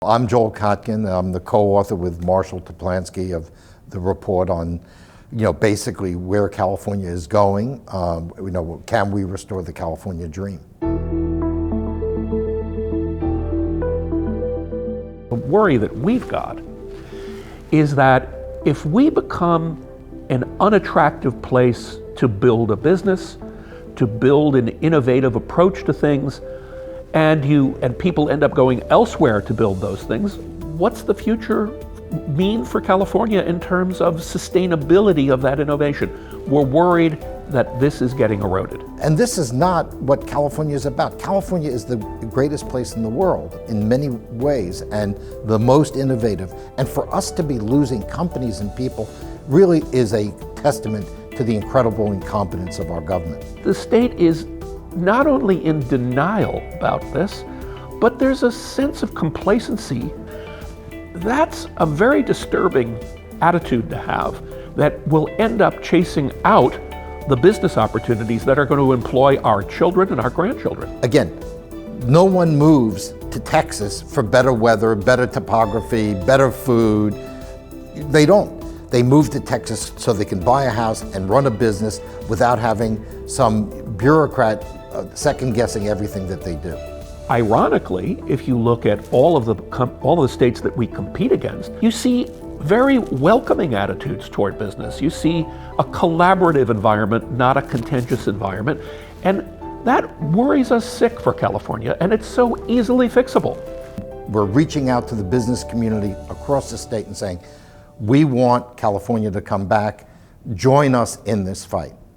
I'm Joel Kotkin. I'm the co-author with Marshall Toplansky of the report on, basically where California is going. Can we restore the California dream? The worry that we've got is that if we become an unattractive place to build a business, to build an innovative approach to things, and people end up going elsewhere to build those things, what's the future mean for California in terms of sustainability of that innovation? We're worried that this is getting eroded. And this is not what California is about. California is the greatest place in the world in many ways and the most innovative. And for us to be losing companies and people really is a testament to the incredible incompetence of our government. The state is not only in denial about this, but there's a sense of complacency. That's a very disturbing attitude to have that will end up chasing out the business opportunities that are going to employ our children and our grandchildren. Again, no one moves to Texas for better weather, better topography, better food. They don't. They move to Texas so they can buy a house and run a business without having some bureaucrat second-guessing everything that they do. Ironically, if you look at all of the states that we compete against, you see very welcoming attitudes toward business. You see a collaborative environment, not a contentious environment, and that worries us sick for California, and it's so easily fixable. We're reaching out to the business community across the state and saying, we want California to come back. Join us in this fight.